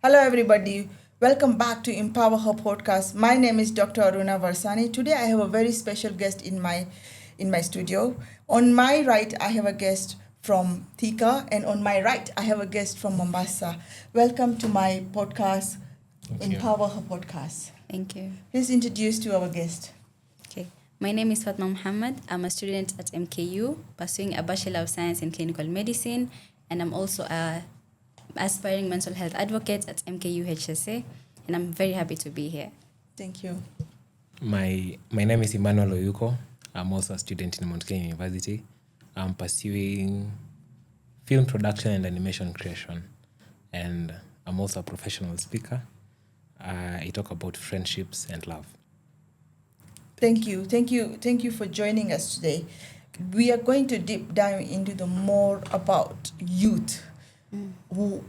Hello, everybody. Welcome back to Empower Her podcast. My name is Dr. Aruna Varsani. Today, I have a very special guest in my studio. On my right, I have a guest from Thika, and on my right, I have a guest from Mombasa. Welcome to my podcast, Thank you. Empower Her podcast. Thank you. Please introduce to our guest. Okay. My name is Fatma Muhammad. I'm a student at MKU pursuing a Bachelor of Science in Clinical Medicine, and I'm also a aspiring mental health advocate at MKU HSA, and I'm very happy to be here. Thank you. My name is Emmanuel Oyuko. I'm also a student in Mount Kenya University. I'm pursuing film production and animation creation, and I'm also a professional speaker. I talk about friendships and love. Thank you for joining us today. We are going to deep dive into the more about youth who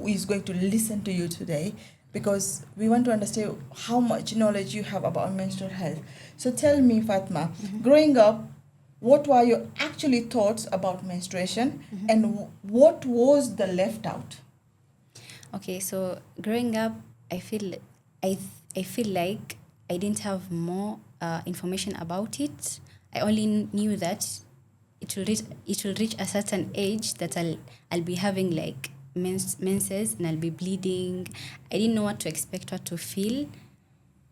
is going to listen to you today, because we want to understand how much knowledge you have about menstrual health. So tell me, Fatma, growing up, what were your actually thoughts about menstruation, and what was the left out? Okay, so growing up, I feel like I didn't have more information about it. I only knew that it will reach a certain age that I'll be having like menses and I'll be bleeding. I didn't know what to expect, what to feel,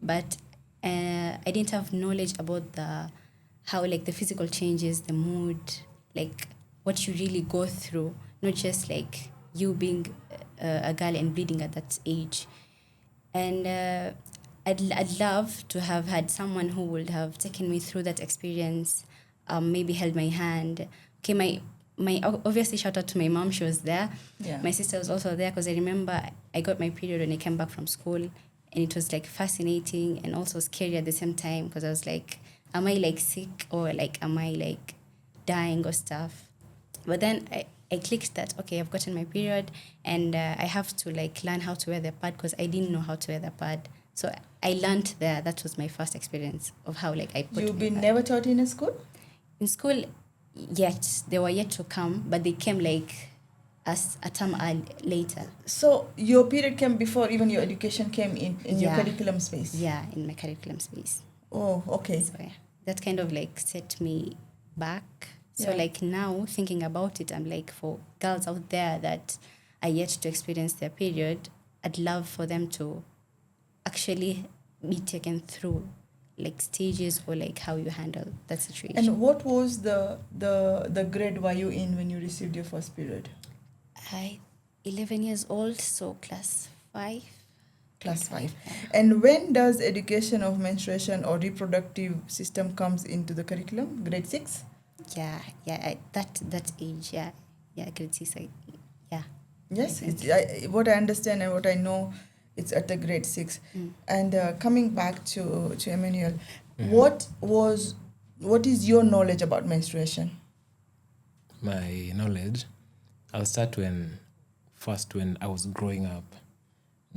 but I didn't have knowledge about how like the physical changes, the mood, like what you really go through, not just like you being a girl and bleeding at that age. And I'd love to have had someone who would have taken me through that experience, maybe held my hand. Okay, my obviously shout out to my mom, she was there. Yeah. My sister was also there, because I remember I got my period when I came back from school, and it was like fascinating and also scary at the same time, because I was like, am I like sick, or like am I like dying or stuff? But then I clicked that, okay, I've gotten my period, and I have to like learn how to wear the pad, because I didn't know how to wear the pad. So I learned there. That was my first experience of how like I put You've my been pad. never taught in a school? In school, they were yet to come, but they came like as a term later. So your period came before even your education came in your Yeah. curriculum space? Yeah, in my curriculum space. Oh, okay. So yeah, that kind of like set me back. So Yeah. like now thinking about it, I'm like, for girls out there that are yet to experience their period, I'd love for them to actually be taken through like stages, or like how you handle that situation. And what was the grade were you in when you received your first period? 11 years old, so class 5. Class 5. And when does education of menstruation or reproductive system comes into the curriculum? Grade 6? Yeah, that age, yeah, grade 6, yeah. Yes, Exactly. what I understand and what I know, it's at the grade 6. And coming back to Emmanuel, what is your knowledge about menstruation? My knowledge, I'll start when I was growing up.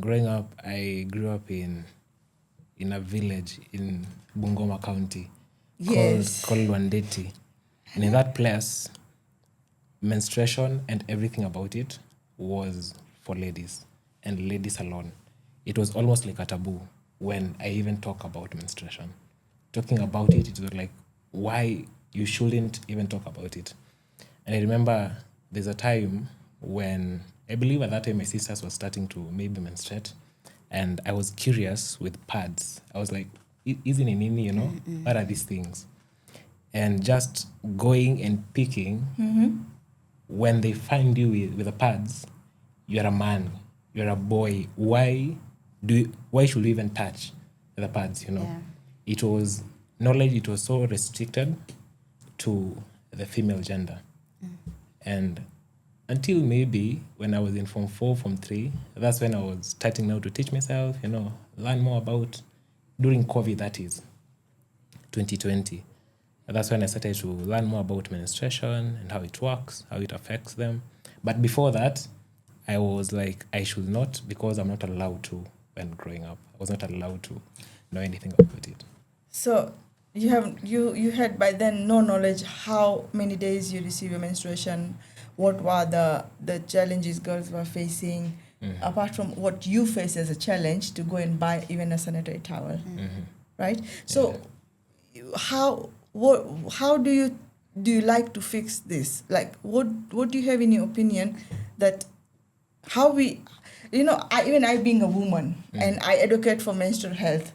Growing up, I grew up in a village in Bungoma County Yes. called Wandeti. And in that place, menstruation and everything about it was for ladies and ladies alone. It was almost like a taboo when I even talk about menstruation. Talking about it, it was like, why you shouldn't even talk about it. And I remember there's a time when, I believe at that time my sisters were starting to maybe menstruate, and I was curious with pads. I was like, isn't it nini, you know? What are these things? And just going and picking, when they find you with the pads, you're a man, you're a boy. Why should you even touch the pads, you know? Yeah. It was knowledge, it was so restricted to the female gender. And until maybe when I was in Form 4, Form 3, that's when I was starting now to teach myself, you know, learn more about, during COVID, that is, 2020. That's when I started to learn more about menstruation and how it works, how it affects them. But before that, I was like, I should not, because I'm not allowed to when growing up. I was not allowed to know anything about it. So you had by then no knowledge how many days you receive your menstruation, what were the challenges girls were facing, apart from what you face as a challenge, to go and buy even a sanitary towel, right? So, how do you like to fix this? Like, what do you have in your opinion that how we, I being a woman and I educate for menstrual health,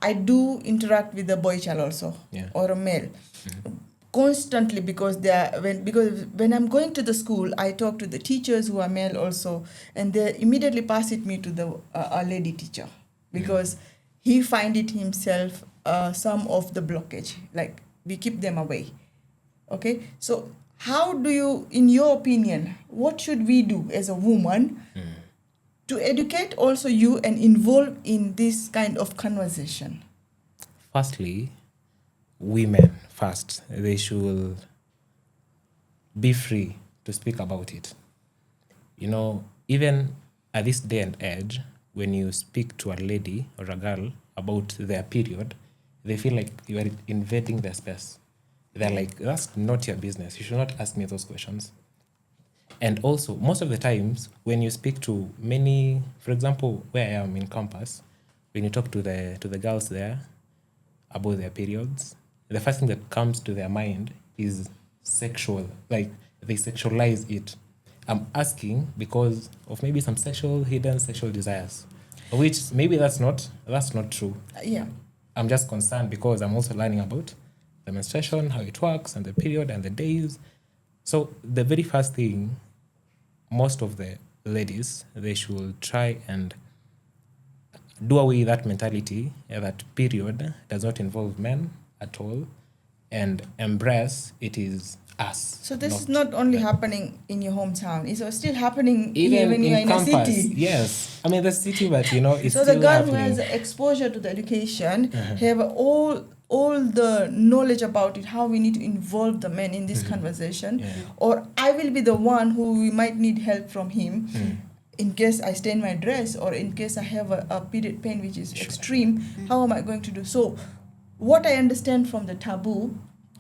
I do interact with a boy child also or a male constantly, because when I'm going to the school, I talk to the teachers who are male also, and they immediately pass it me to the a lady teacher, because he find it himself some of the blockage, like we keep them away. Okay, so how do you, in your opinion, what should we do as a woman to educate also you and involve in this kind of conversation? Firstly, women first, they should be free to speak about it. Even at this day and age, when you speak to a lady or a girl about their period, they feel like you are invading their space. They're like, that's not your business. You should not ask me those questions. And also, most of the times, when you speak to many, for example, where I am in campus, when you talk to the girls there about their periods, the first thing that comes to their mind is sexual. Like, they sexualize it. I'm asking because of maybe some hidden sexual desires, which maybe that's not true. Yeah. I'm just concerned because I'm also learning about the menstruation, how it works, and the period and the days. So the very first thing, most of the ladies, they should try and do away with that mentality that period does not involve men at all, and embrace it is us. So this is not only happening in your hometown; it's still happening even when you're in in campus. a city. Yes, I mean the city, but it's so still the girl happening. who has exposure to the education have all the knowledge about it, how we need to involve the men in this conversation, or I will be the one who we might need help from him. In case I stain my dress, or in case I have a period pain which is extreme, how am I going to do? So, what I understand from the taboo,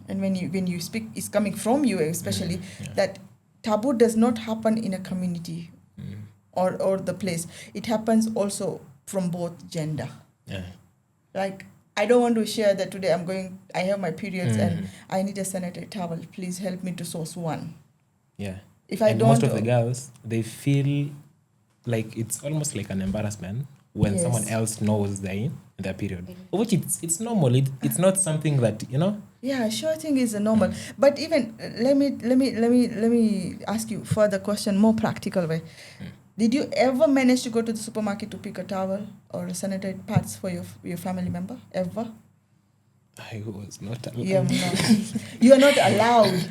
and when you speak, is coming from you especially, that taboo does not happen in a community or the place. It happens also from both gender. Yeah. Like, I don't want to share that today I have my periods and I need a sanitary towel. Please help me to source one. Yeah. If I and don't, most of the girls, they feel like it's almost like an embarrassment when someone else knows they're in their period, which it's normal. It's not something that Yeah, sure thing is a normal. But even let me ask you further question, more practical way. Did you ever manage to go to the supermarket to pick a towel or a sanitary pads for your family member? Ever? I was not allowed. You are not allowed.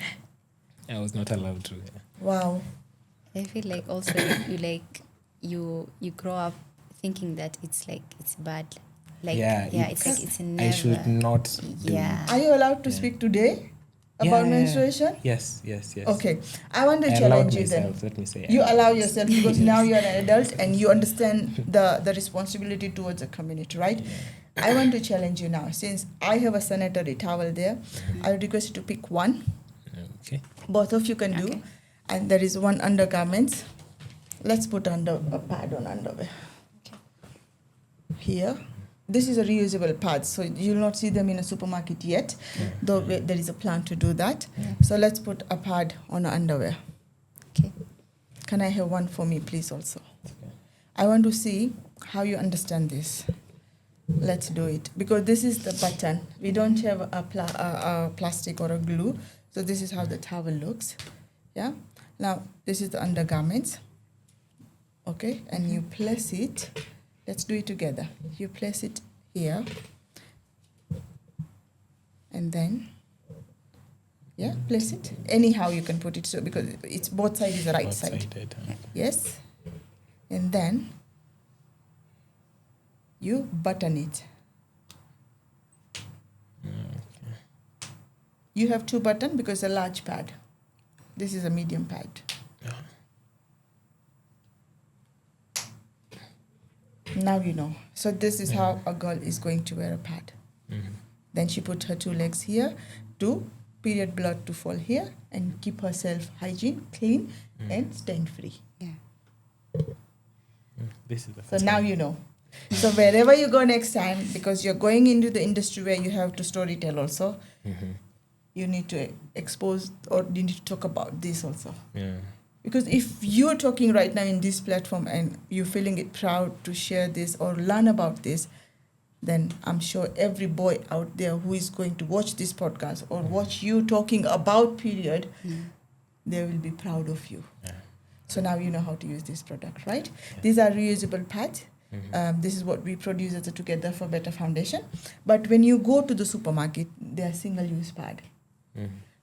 I was not allowed to. Yeah. Wow. I feel like also you grow up thinking that it's bad. It's never. I should not do. Yeah. Are you allowed to speak today about menstruation? Yes. Okay. I want to I challenge you myself, then. let me say. You allow yourself because now you're an adult and you understand the responsibility towards the community, right? Yeah. I want to challenge you now. Since I have a sanitary towel there, I would request you to pick one. Okay. Both of you can do. And there is one undergarments. Let's put a pad on underwear. Okay. Here. This is a reusable pad, so you'll not see them in a supermarket yet, though there is a plan to do that. So let's put a pad on our underwear. Okay. Can I have one for me, please, also? Okay. I want to see how you understand this. Let's do it. Because this is the button. We don't have a plastic or a glue, so this is how the towel looks. Yeah? Now, this is the undergarments. Okay? And you place it. Let's do it together. You place it here. And then, place it. Anyhow you can put it, so because it's both sides is the right side. Yes. And then, you button it. Okay. You have 2 buttons because it's a large pad. This is a medium pad. Now you know. So this is how a girl is going to wear a pad. Then she put her 2 legs here to period blood to fall here and keep herself hygiene, clean and stain free. Yeah. This is the So first now time. you know. So wherever you go next time, because you're going into the industry where you have to storytell also, you need to expose or you need to talk about this also. Yeah. Because if you're talking right now in this platform and you're feeling it proud to share this or learn about this, then I'm sure every boy out there who is going to watch this podcast or watch you talking about period, they will be proud of you. Yeah. So now you know how to use this product, right? These are reusable pads. This is what we produce as a Together for Better Foundation. But when you go to the supermarket, they are single-use pad.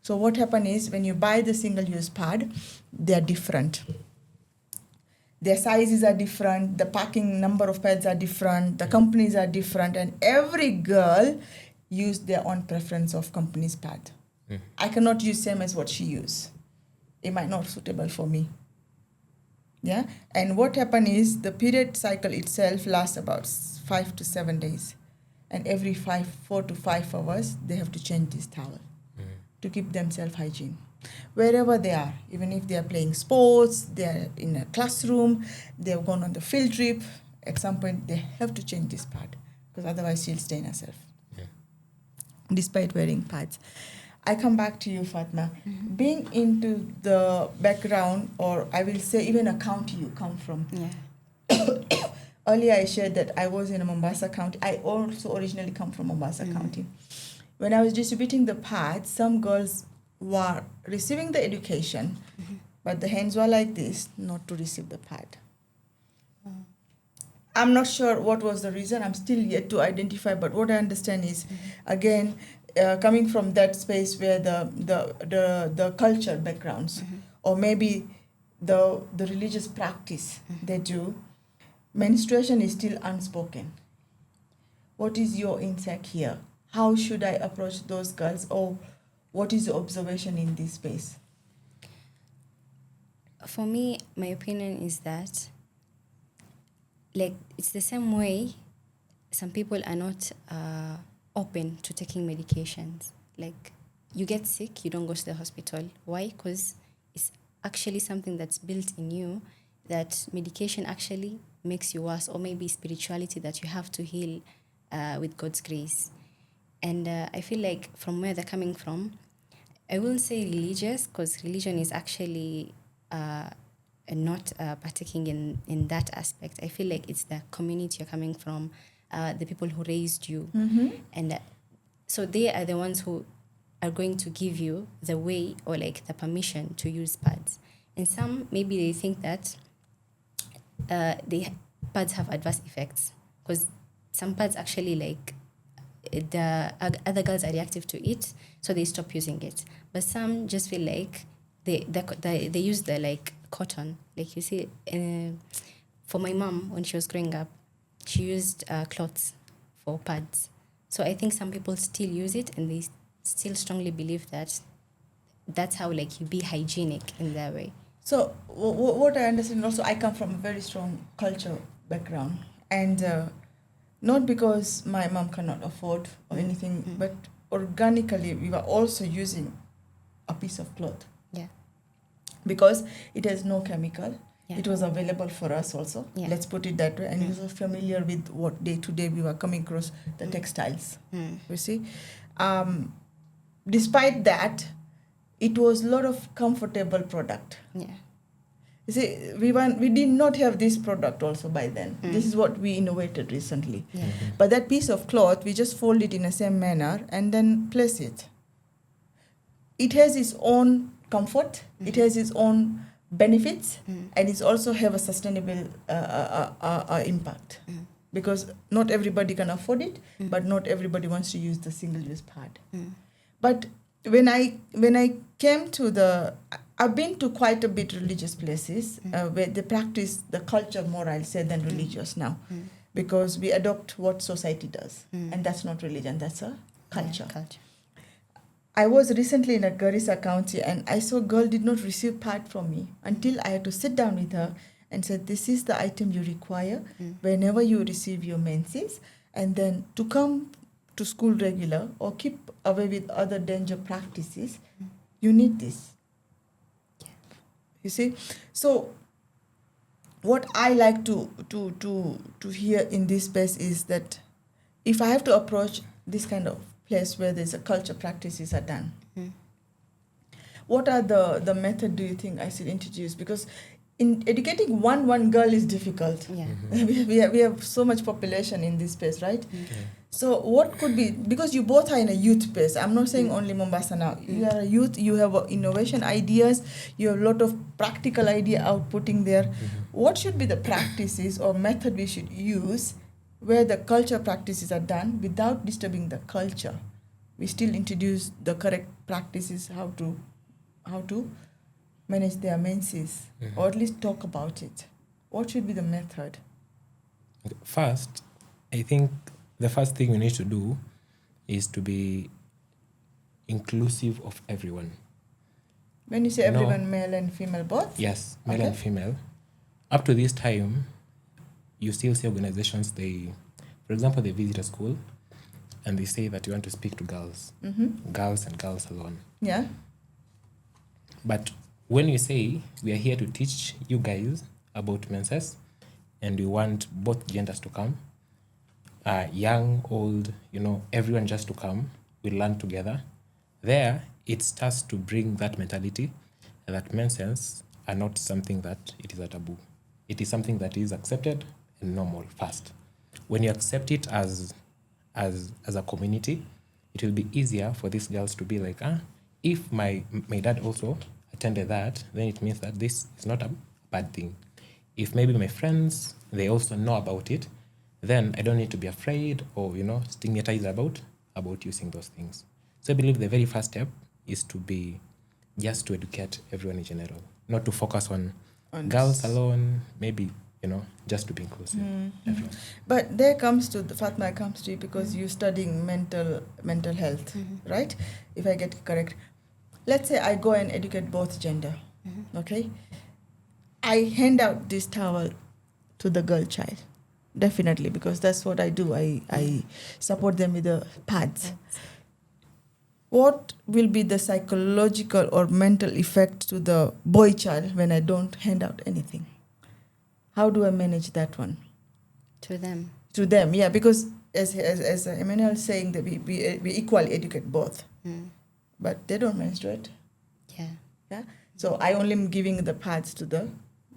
So what happens is when you buy the single-use pad, they are different. Their sizes are different, the packing number of pads are different, the companies are different, and every girl use their own preference of company's pad. I cannot use same as what she use. It might not suitable for me. Yeah, and what happen is the period cycle itself lasts about 5 to 7 days, and every 4 to 5 hours they have to change this towel to keep themselves hygiene wherever they are, even if they are playing sports, they are in a classroom, they have gone on the field trip. At some point they have to change this pad because otherwise she'll stain herself despite wearing pads. I come back to you, Fatma. Being into the background, or I will say even a county you come from. Earlier I shared that I was in a Mombasa County. I also originally come from Mombasa County. When I was distributing the pads, some girls were receiving the education, but the hands were like this, not to receive the pad. I'm not sure what was the reason. I'm still yet to identify, but what I understand is, again, coming from that space where the culture backgrounds, or maybe the religious practice they do, menstruation is still unspoken. What is your insight here? How should I approach those girls, or what is your observation in this space? For me, my opinion is that, like, it's the same way some people are not open to taking medications. Like, you get sick, you don't go to the hospital. Why? Because it's actually something that's built in you, that medication actually makes you worse, or maybe spirituality that you have to heal with God's grace. And I feel like from where they're coming from, I wouldn't say religious, because religion is actually not partaking in that aspect. I feel like it's the community you're coming from, the people who raised you. And so they are the ones who are going to give you the way, or like the permission to use pads. And some, maybe they think that pads have adverse effects, because some pads actually, like, the other girls are reactive to it, so they stop using it. But some just feel like they use the, like, cotton. Like, you see, for my mom, when she was growing up, she used cloths for pads. So I think some people still use it, and they still strongly believe that that's how, like, you be hygienic in that way. So what I understand also, I come from a very strong culture background, and not because my mom cannot afford or anything, but organically we were also using a piece of cloth. Yeah. Because it has no chemical. Yeah. It was available for us also. Yeah. Let's put it that way. And we were familiar with what day to day we were coming across the textiles. You see, despite that, it was a lot of comfortable product. Yeah. You see, we did not have this product also by then. This is what we innovated recently. Yeah. But that piece of cloth, we just fold it in the same manner and then place it. It has its own comfort. It has its own benefits, and it also have a sustainable impact. Because not everybody can afford it, but not everybody wants to use the single-use pad. But when I came to I've been to quite a bit religious places where they practice the culture more, I'll say, than religious now, because we adopt what society does, and that's not religion, that's a culture. Yeah, culture. I was recently in a Garissa County, and I saw a girl did not receive pad from me until I had to sit down with her and said, this is the item you require whenever you receive your menses, and then to come to school regular or keep away with other danger practices, you need this. You see? So what I like to hear in this space is that if I have to approach this kind of place where there's a culture practices are done, what are the method do you think I should introduce? Because in educating one girl is difficult. Yeah. We have so much population in this space, right? So what could be, because you both are in a youth space, I'm not saying only Mombasa now, you are a youth, you have innovation ideas, you have a lot of practical idea outputting there. What should be the practices or method we should use where the culture practices are done without disturbing the culture? We still introduce the correct practices, how to manage their menses, or at least talk about it. What should be the method? First, I think the first thing we need to do is to be inclusive of everyone. When you say No. everyone, male and female both? Yes, male Okay. and female. Up to this time, you still see organizations, for example, they visit a school and they say that you want to speak to girls, girls and girls alone. Yeah. But when you say we are here to teach you guys about menses and we want both genders to come, young, old, everyone just to come, we learn together. There, it starts to bring that mentality that menses are not something that it is a taboo. It is something that is accepted and normal first. When you accept it as a community, it will be easier for these girls to be like, if my dad also attended that, then it means that this is not a bad thing. If maybe my friends, they also know about it, then I don't need to be afraid or, stigmatized about using those things. So I believe the very first step is to just educate everyone in general, not to focus on girls alone, maybe, just to be inclusive. Everyone. But there comes to Fatma comes to you because you're studying mental health, right? If I get it correct. Let's say I go and educate both gender, okay? I hand out this towel to the girl child, definitely, because that's what I do. I support them with the pads. What will be the psychological or mental effect to the boy child when I don't hand out anything? How do I manage that one? To them. To them, yeah, because as Emmanuel is saying that we equally educate both, but they don't menstruate. Yeah. So I only am giving the pads to the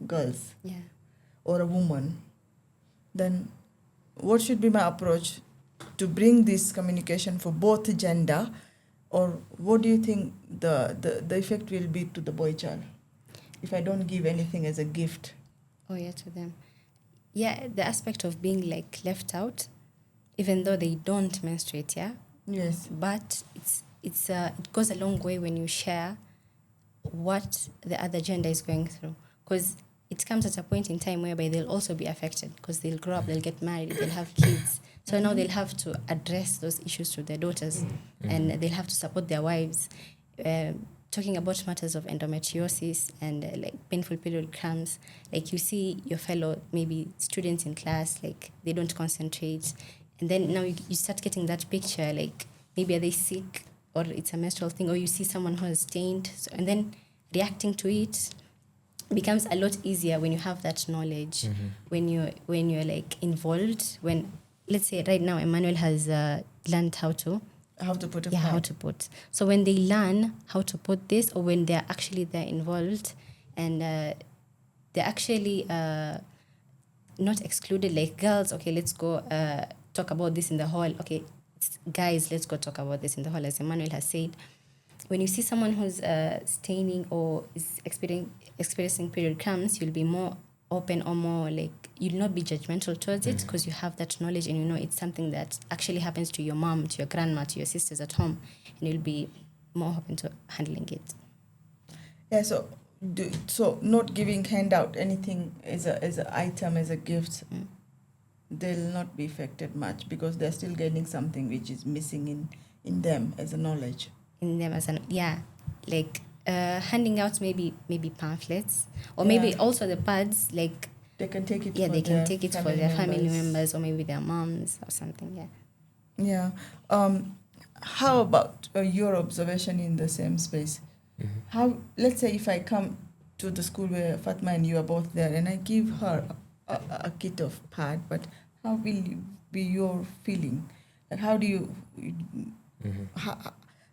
girls Yeah. or a woman. Then what should be my approach to bring this communication for both gender, or what do you think the effect will be to the boy child if I don't give anything as a gift? Oh, yeah, to them. Yeah, the aspect of being like left out, even though they don't menstruate, yeah? Yes. But it goes a long way when you share what the other gender is going through. Because it comes at a point in time whereby they'll also be affected because they'll grow up, they'll get married, they'll have kids. So now they'll have to address those issues to their daughters and they'll have to support their wives. Talking about matters of endometriosis and like painful period cramps, like you see your fellow maybe students in class, like they don't concentrate. And then now you start getting that picture, like maybe are they sick or it's a menstrual thing, or you see someone who has stained. So, and then reacting to it becomes a lot easier when you have that knowledge, when you're like involved. When, let's say right now, Emmanuel has learned how to put a how pad. to put. So when they learn how to put this, or when they're involved and they're actually not excluded, like girls, okay, let's go talk about this in the hall. Okay, guys, let's go talk about this in the hall, as Emmanuel has said. When you see someone who's staining or is experiencing period cramps, you'll be more open or more like, you'll not be judgmental towards it because you have that knowledge and you know it's something that actually happens to your mom, to your grandma, to your sisters at home, and you'll be more open to handling it. Yeah, so not giving handout anything as a item, as a gift, they'll not be affected much because they're still getting something which is missing in them as a knowledge. In them as like handing out maybe pamphlets, or maybe also the pads, like they can take it. Yeah, for they can their take it for their family members or maybe their moms or something. Yeah. How about your observation in the same space? How, let's say if I come to the school where Fatma and you are both there, and I give her a kit of pad, but how will you be your feeling? Like, how do you,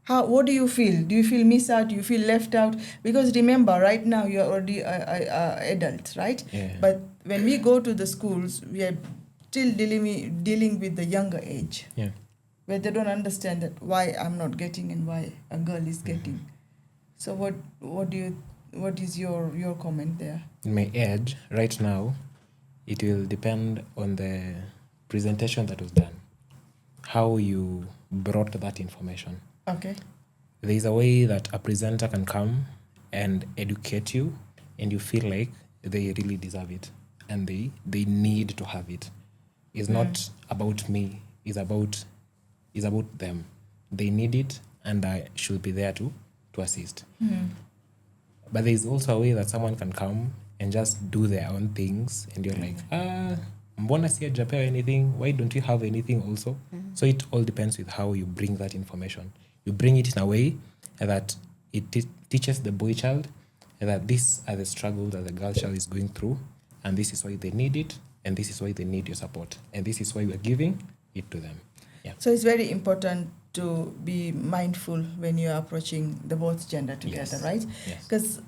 what do you feel? Do you feel missed out? Do you feel left out? Because remember, right now you are already adults, right? Yeah. But when we go to the schools, we are still dealing with the younger age, Yeah. where they don't understand that why I'm not getting and why a girl is getting. So what is your comment there? In my age, right now, it will depend on the presentation that was done, how you brought that information. Okay. There is a way that a presenter can come and educate you, and you feel like they really deserve it, and they need to have it. It's not about me. It's about them. They need it, and I should be there to assist. But there is also a way that someone can come and just do their own things, and you're like, mbona sijapewa anything? Why don't you have anything also? So it all depends with how you bring that information. You bring it in a way that it teaches the boy child that these are the struggles that the girl child is going through, and this is why they need it, and this is why they need your support, and this is why we are giving it to them. Yeah. So it's very important to be mindful when you're approaching the both gender together, Yes. right? Yes. Because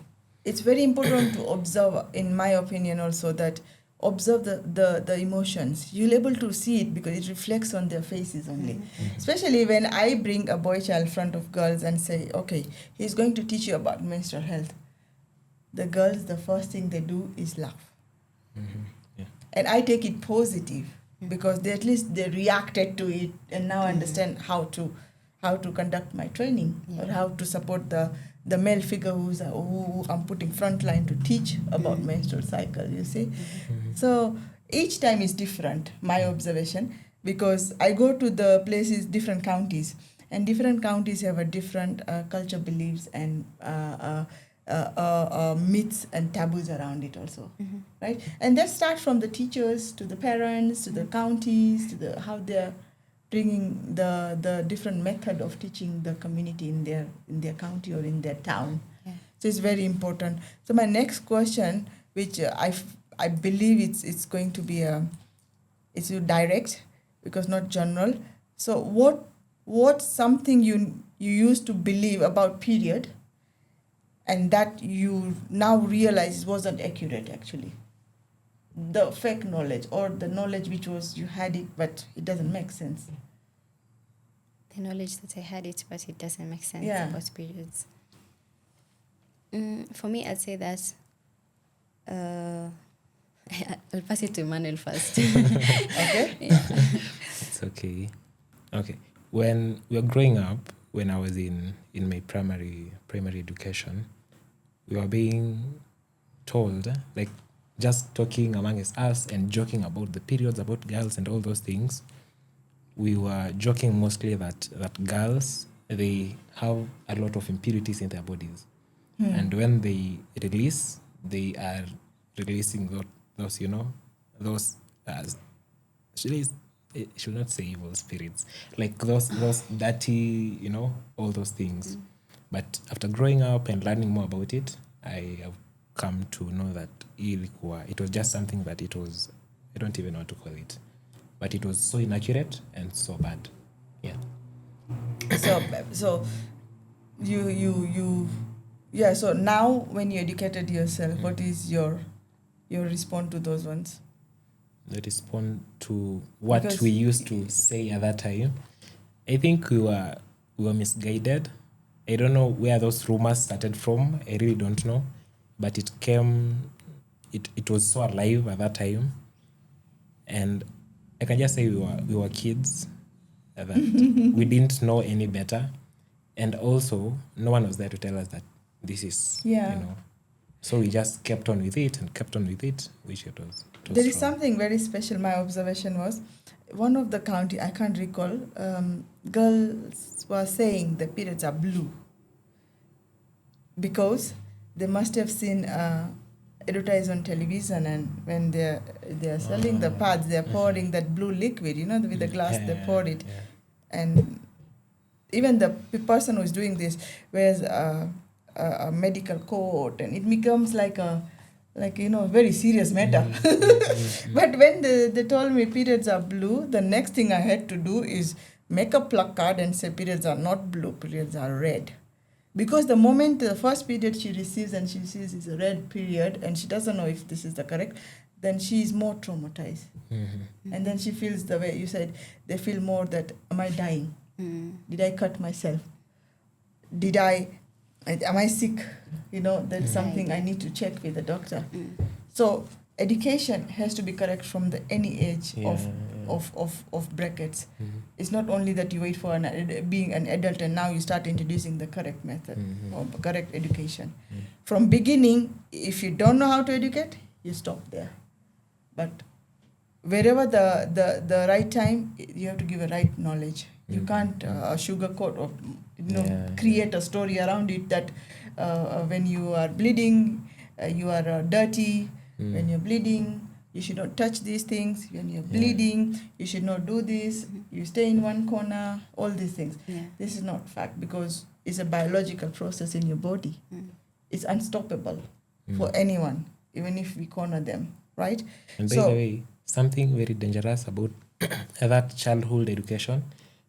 it's very important to observe, in my opinion also, that observe the emotions. You'll able to see it because it reflects on their faces only. Especially when I bring a boy child in front of girls and say, okay, he's going to teach you about menstrual health. The girls, the first thing they do is laugh. Yeah. And I take it positive because they, at least they reacted to it and now understand how to conduct my training or how to support the male figure who I'm putting frontline to teach about menstrual cycle, you see. So each time is different, my observation, because I go to the places, different counties, and different counties have a different culture beliefs and myths and taboos around it also, right? And that starts from the teachers to the parents to the counties to the how they're bringing the different method of teaching the community in their county or in their town. Yeah. So it's very important. So my next question, which I believe it's going to be it's direct because not general. So what's something you used to believe about period and that you now realize wasn't accurate actually? The fake knowledge or the knowledge which was you had it but it doesn't make sense. The knowledge that I had it, but it doesn't make sense Yeah. about periods. For me, I'd say that I'll pass it to Emmanuel first. Okay? Yeah. It's okay. Okay. When we were growing up, when I was in my primary education, we were being told, like, just talking amongst us and joking about the periods, about girls and all those things. We were joking mostly that girls, they have a lot of impurities in their bodies. And when they release, they are releasing those I should not say evil spirits, like those dirty, all those things. But after growing up and learning more about it, I have come to know that it was just something that it was, I don't even know what to call it, but it was so inaccurate and so bad. Yeah. So you yeah, so now when you educated yourself, what is your response to those ones? That respond to what Because- we used to say at that time. I think we were misguided. I don't know where those rumors started from. I really don't know, but it was so alive at that time, and I can just say we were kids, that we didn't know any better, and also no one was there to tell us that this is Yeah. So we just kept on with it and kept on with it, which it was There is strong. something very special. My observation was one of the county, I can't recall, girls were saying the periods are blue because they must have seen advertised on television, and when they're selling the pads, they're pouring that blue liquid, with the glass, they pour it. Yeah. And even the person who's doing this wears a medical court, and it becomes like very serious matter. But when they told me periods are blue, the next thing I had to do is make a placard and say periods are not blue, periods are red. Because the moment the first period she receives and she sees is a red period and she doesn't know if this is the correct, then she is more traumatized. And then she feels the way you said, they feel more that, am I dying? Did I cut myself? Am I sick? That's something I need to check with the doctor. So education has to be correct from any age of brackets. It's not only that you wait for being an adult and now you start introducing the correct method or correct education. From beginning, if you don't know how to educate, you stop there. But wherever the right time, you have to give a right knowledge. You can't sugarcoat or create a story around it that when you are bleeding, you are dirty. When you're bleeding, you should not touch these things. When you're bleeding, you should not do this. You stay in one corner, all these things. This is not fact, because it's a biological process in your body. It's unstoppable for anyone, even if we corner them, right? And by the way, something very dangerous about that childhood education,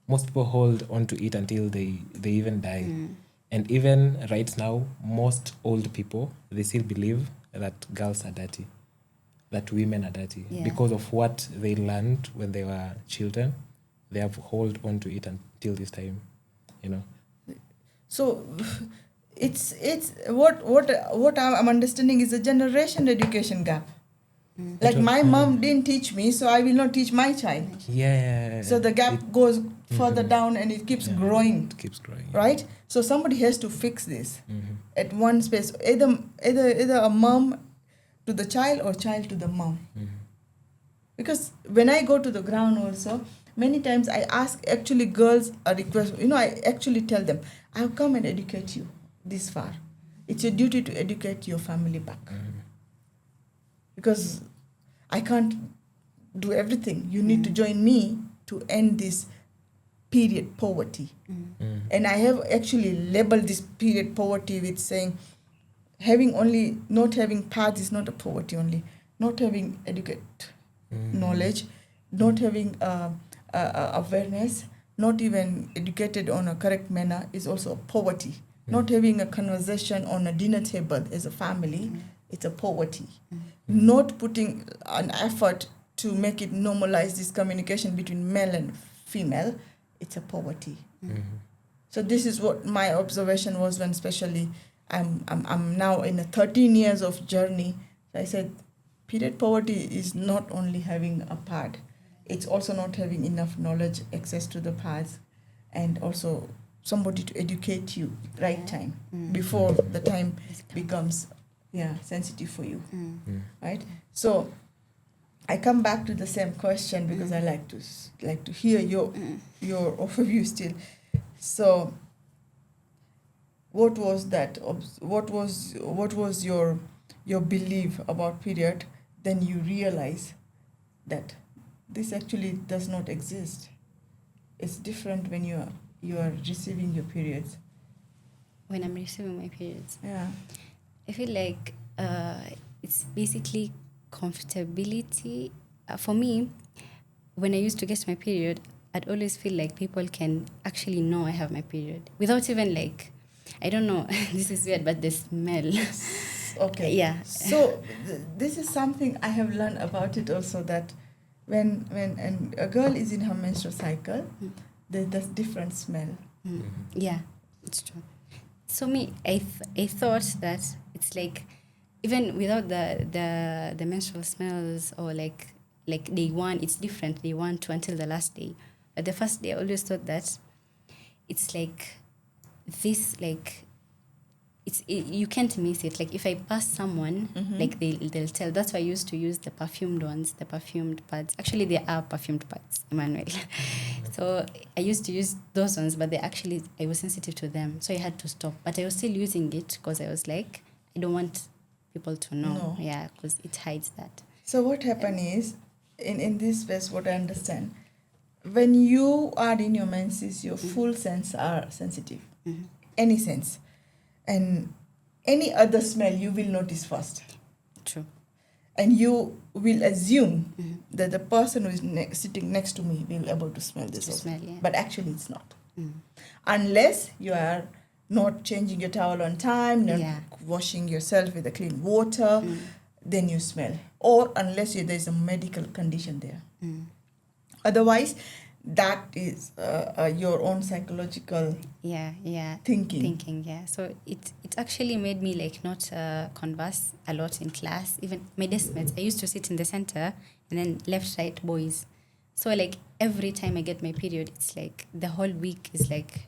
most people hold on to it until they even die. And even right now, most old people, they still believe that girls are dirty, that women are dirty. Because of what they learned when they were children, they have hold on to it until this time, So it's what I'm understanding is a generation education gap. Like my mom didn't teach me, so I will not teach my child. So the gap goes further down and it keeps growing. It keeps growing. Right? So somebody has to fix this at one space. Either a mom to the child or child to the mom. Because when I go to the ground also, many times I ask actually girls a request. I actually tell them, I'll come and educate you this far. It's your duty to educate your family back. Because I can't do everything. You need to join me to end this period poverty. And I have actually labeled this period poverty with saying not having pads is not a poverty only. Not having knowledge, not having awareness, not even educated on a correct manner is also a poverty. Not having a conversation on a dinner table as a family, it's a poverty. Not putting an effort to make it normalize this communication between male and female, it's a poverty. So this is what my observation was when especially I'm now in a 13 years of journey. I said period poverty is not only having a pad, it's also not having enough knowledge, access to the pads, and also somebody to educate you right time before the time becomes sensitive for you, right? So I come back to the same question because I like to hear your overview still. So what was that? What was your belief about period? Then you realize that this actually does not exist. It's different when you are receiving your periods. When I'm receiving my periods, Yeah. I feel like it's basically comfortability. For me, when I used to get my period, I'd always feel like people can actually know I have my period without even I don't know, this is weird, but the smell. Okay. Yeah. So this is something I have learned about it also, that when a girl is in her menstrual cycle, there's different smell. Yeah, it's true. So me, I thought that it's even without the menstrual smells or day one, it's different, day 1 to until the last day. But the first day, I always thought that it's this, you can't miss it. If I pass someone, they'll tell. That's why I used to use the perfumed ones, the perfumed pads. Actually, they are perfumed pads, Emmanuel. So I used to use those ones, but I was sensitive to them, so I had to stop. But I was still using it because I was I don't want people to know. No. Yeah, because it hides that. So what happened is, in this space, what I understand, when you are in your menses, your full sense are sensitive, any sense. And any other smell you will notice first. True. And you will assume Mm-hmm. that the person who is sitting next to me will be able to smell this To also. smell, yeah. But actually it's not. Mm. Unless you are not changing your towel on time, not Yeah. washing yourself with a clean water, Mm. then you smell. Or unless there's a medical condition there. Mm. Otherwise, that is your own psychological Yeah. thinking. Yeah. So it actually made me like not converse a lot in class. Even my desk mates, I used to sit in the center and then left, right, boys. So like every time I get my period, it's like the whole week is like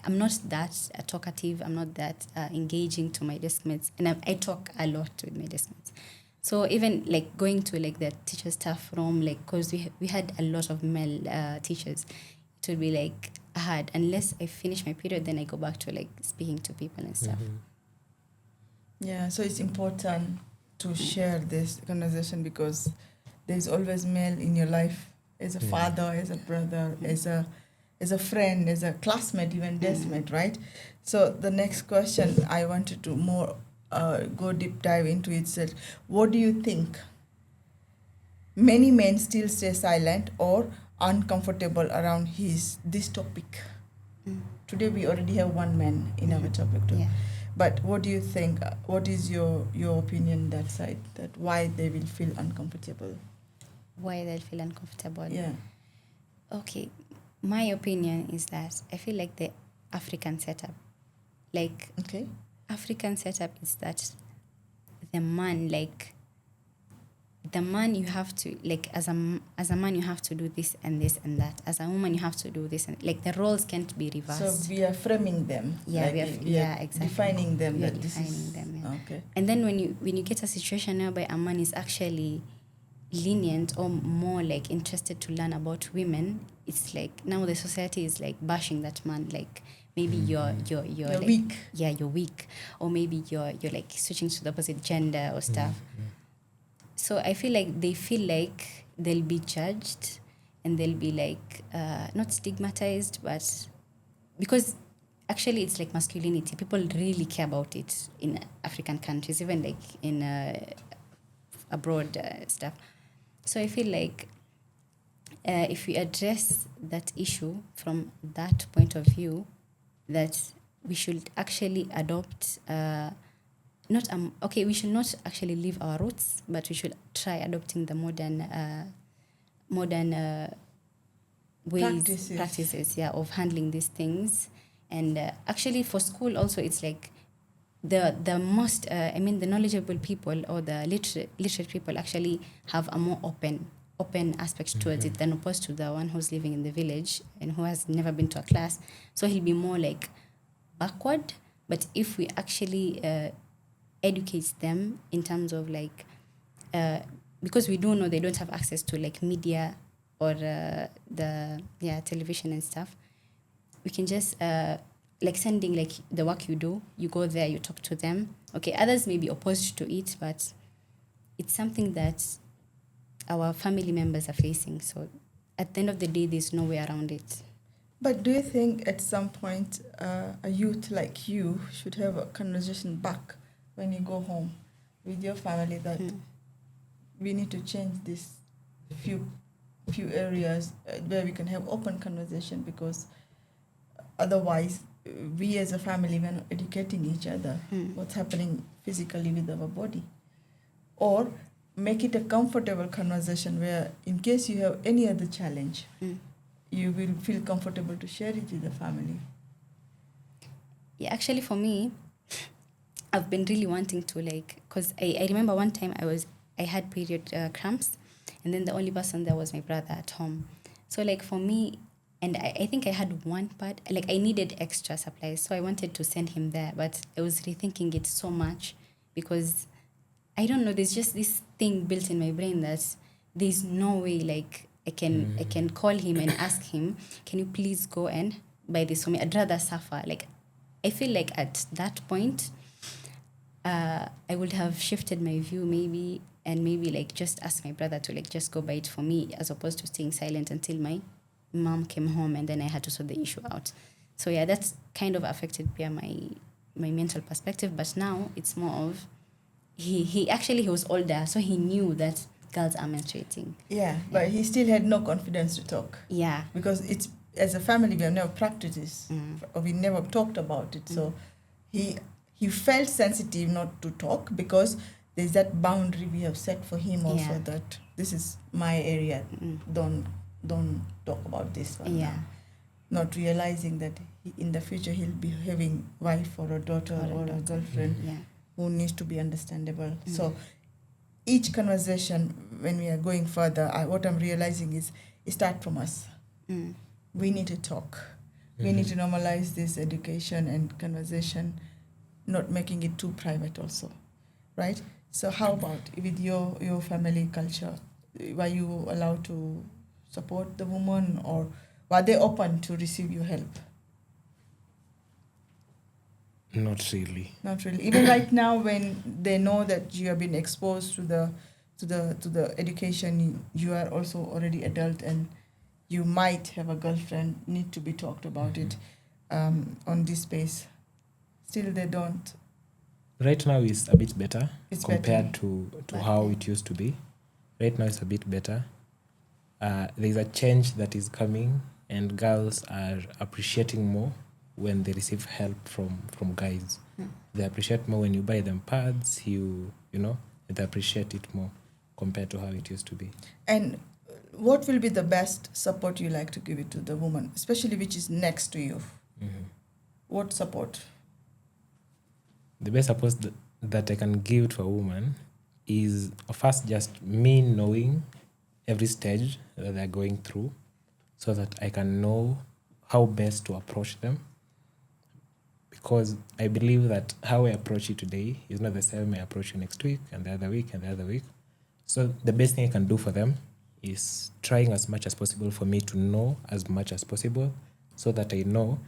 I'm not that talkative. I'm not that engaging to my desk mates, and I talk a lot with my desk mates. So even like going to like the teacher staff room, like because we had a lot of male teachers, it would be like hard unless I finish my period, then I go back to like speaking to people and stuff. Yeah, so it's important to share this conversation because there's always male in your life as a father, as a brother, as a friend, as a classmate, even deskmate, right? So the next question I wanted to more go deep dive into it said, what do you think? Many men still stay silent or uncomfortable around this topic. Today we already have one man in our topic too. Yeah. But what do you think? What is your opinion that side? That why they will feel uncomfortable? Why they'll feel uncomfortable? Yeah. Okay, my opinion is that I feel like the African setup, like Okay. African setup is that the man, like the man, you have to like as a man you have to do this and this and that. As a woman you have to do this, and like the roles can't be So reversed. we are framing them. Yeah, like we are exactly defining them We are that this defining is them, yeah. okay. And then when you get a situation whereby a man is actually lenient or more like interested to learn about women, it's like now the society is like bashing that man, like maybe you're like, weak. Yeah, you're weak, or maybe you're like switching to the opposite gender or stuff. So I feel like they feel like they'll be judged and they'll be like not stigmatized, but because actually it's like masculinity, people really care about it in African countries, even like in abroad stuff. So I feel like if we address that issue from that point of view, that we should actually adopt we should not actually leave our roots, but we should try adopting the modern ways, practices, of handling these things. And actually for school also, it's like the most the knowledgeable people or the literate people actually have a more open aspect towards it than opposed to the one who's living in the village and who has never been to a class. So he'll be more like backward. But if we actually educate them in terms of like because we do know they don't have access to like media or the television and stuff, we can just like sending like the work you do, you go there, you talk to them. Okay, others may be opposed to it, but it's something that our family members are facing. So at the end of the day, there's no way around it. But do you think at some point a youth like you should have a conversation back when you go home with your family that we need to change this few areas where we can have open conversation, because otherwise we as a family, we're not educating each other what's happening physically with our body? Or make it a comfortable conversation where in case you have any other challenge, you will feel comfortable to share it with the family. Yeah, actually for me, I've been really wanting to like, because I remember one time I had period cramps, and then the only person there was my brother at home. So like for me, and I think I had one part, like I needed extra supplies, so I wanted to send him there, but I was rethinking it so much because I don't know, there's just this thing built in my brain that there's no way like I can call him and ask him, can you please go and buy this for me? I'd rather suffer. Like I feel like at that point, I would have shifted my view maybe, and maybe like just ask my brother to like just go buy it for me, as opposed to staying silent until my mom came home and then I had to sort the issue out. So yeah, that's kind of affected my my mental perspective, but now it's more of he was older, so he knew that girls are menstruating. Yeah, but he still had no confidence to talk. Yeah. Because it's, as a family, we have never practiced this, or we never talked about it. So he felt sensitive not to talk, because there's that boundary we have set for him also, Yeah. that this is my area. Don't talk about this one. Yeah. Now. Not realizing that in the future he'll be having wife or a daughter or a girlfriend Yeah. who needs to be understandable. So each conversation, when we are going further, what I'm realizing is it starts from us. We need to talk. We need to normalize this education and conversation, not making it too private also, right? So how about with your family culture? Were you allowed to support the woman, or were they open to receive your help? Not really. Not really. Even right now, when they know that you have been exposed to the education, you are also already adult, and you might have a girlfriend, need to be talked about it on this space. Still, they don't. Right now is a bit better It's compared better. to how it used to be. Right now it's a bit better. There's a change that is coming, and girls are appreciating more when they receive help from guys. They appreciate more when you buy them pads, you know, they appreciate it more compared to how it used to be. And what will be the best support you like to give it to the woman, especially which is next to you? What support? The best support that I can give to a woman is first just me knowing every stage that they're going through, so that I can know how best to approach them. Because I believe that how I approach you today is not the same I approach you next week and the other week and the other week. So the best thing I can do for them is trying as much as possible for me to know as much as possible, so that I know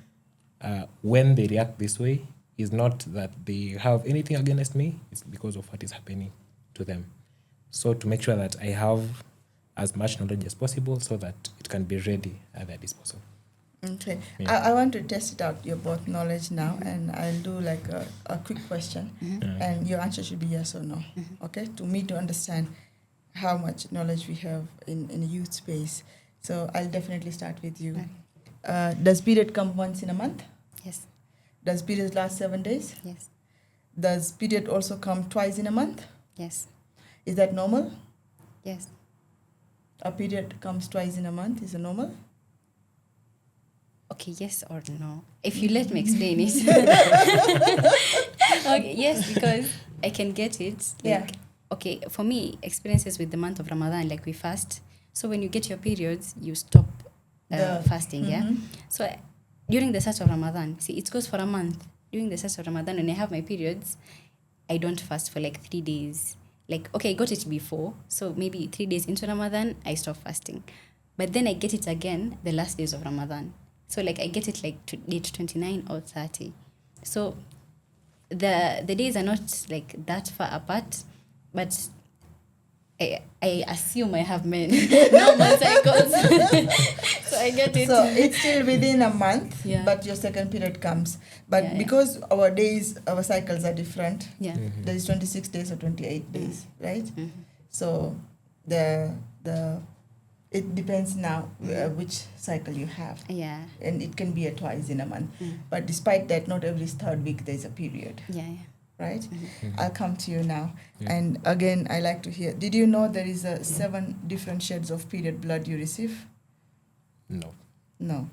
when they react this way, is not that they have anything against me, it's because of what is happening to them. So to make sure that I have as much knowledge as possible, so that it can be ready at their disposal. Okay. Yeah. I want to test it out, your both knowledge now, and I'll do like a quick question, and your answer should be yes or no. Okay, to me to understand how much knowledge we have in the youth space. So I'll definitely start with you. Does period come once in a month? Yes. Does period last 7 days? Yes. Does period also come twice in a month? Yes. Is that normal? Yes. A period comes twice in a month, is it normal? Okay, yes or no? If you let me explain it. Okay, yes, because I can get it. Yeah. Okay, for me, experiences with the month of Ramadan, like we fast. So when you get your periods, you stop fasting, yeah? So during the start of Ramadan, see, it goes for a month. During the start of Ramadan, when I have my periods, I don't fast for like 3 days. Like, okay, I got it before. So maybe 3 days into Ramadan, I stop fasting. But then I get it again the last days of Ramadan. So like I get it like date 29 or 30. So the days are not like that far apart, but I assume I have normal cycles. So I get it. So it's still within a month, Yeah. but your second period comes. But Yeah, yeah. because our days, our cycles are different, Yeah. there is 26 days or 28 days, right? So the it depends now which cycle you have. Yeah. And it can be a twice in a month. But despite that, not every third week there's a period, Yeah. right? I'll come to you now. And again, I like to hear, did you know there is 7 different shades of period blood you receive? No. No.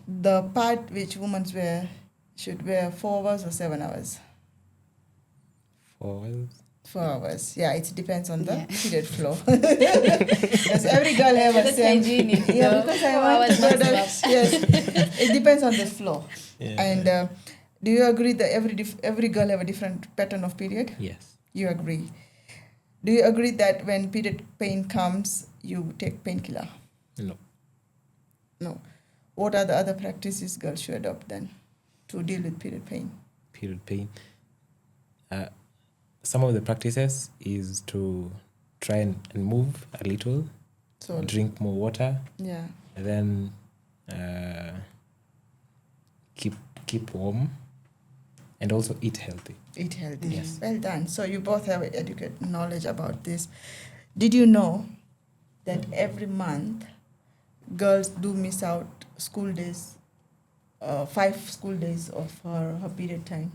The pad which women wear should wear 4 hours or 7 hours? 4 hours. 4 hours. Yeah, it depends on the Yeah. period flow. Because every girl have a That's same. hygienic, Yeah, though. because I 4 want hours to go maximum. that. Yes, it depends on the flow. Yeah. And do you agree that every girl have a different pattern of period? Yes. You agree. Do you agree that when period pain comes, you take painkiller? No. No. What are the other practices girls should adopt then to deal with period pain? Period pain. Some of the practices is to try and move a little, So drink more water, yeah. and then keep keep warm, and also eat healthy. Eat healthy. Yes. Well done. So you both have adequate knowledge about this. Did you know that every month girls do miss out school days, 5 school days of her period time?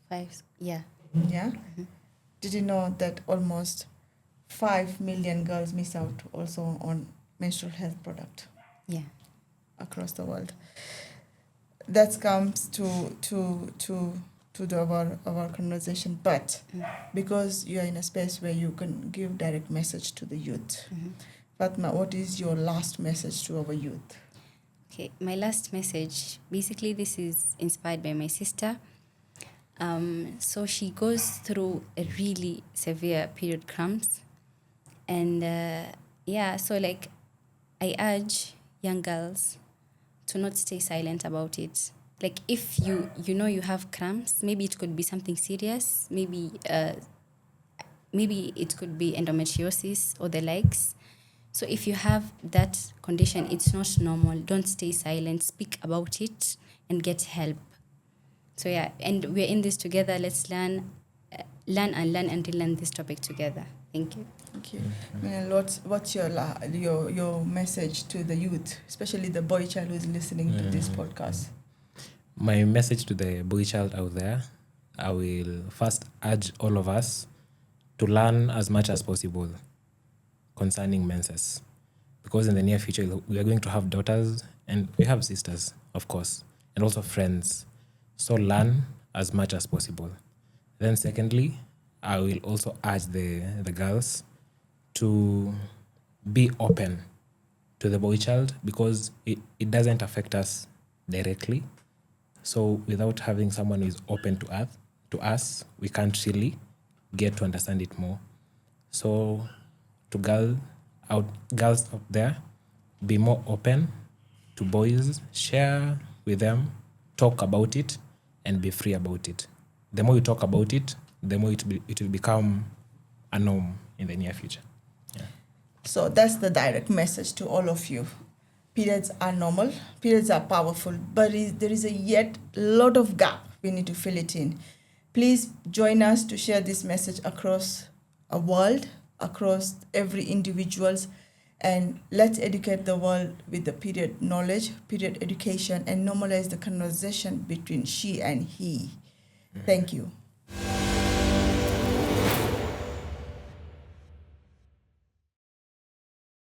5, yeah. Yeah. Did you know that almost 5 million girls miss out also on menstrual health product Yeah. across the world? That comes to our conversation, but because you are in a space where you can give direct message to the youth, Fatma, what is your last message to our youth? Okay, my last message, basically this is inspired by my sister. So she goes through a really severe period cramps. And so like I urge young girls to not stay silent about it. Like if you know you have cramps, maybe it could be something serious, maybe it could be endometriosis or the likes. So if you have that condition, it's not normal. Don't stay silent. Speak about it and get help. So yeah, and we're in this together. Let's learn and relearn this topic together. Thank you. Thank you. Minal, what's your message to the youth, especially the boy child who is listening to this podcast? My message to the boy child out there, I will first urge all of us to learn as much as possible concerning menses, because in the near future we are going to have daughters and we have sisters, of course, and also friends. So learn as much as possible. Then secondly, I will also urge the girls to be open to the boy child, because it doesn't affect us directly. So without having someone who is open to us, we can't really get to understand it more. So to girls out there, be more open to boys, share with them, talk about it, and be free about it. The more you talk about it, the more it will become a norm in the near future. Yeah. So that's the direct message to all of you. Periods are normal, periods are powerful, but there is a yet lot of gap. We need to fill it in. Please join us to share this message across a world, across every individuals, and let's educate the world with the period knowledge, period education, and normalize the conversation between she and he. Thank you.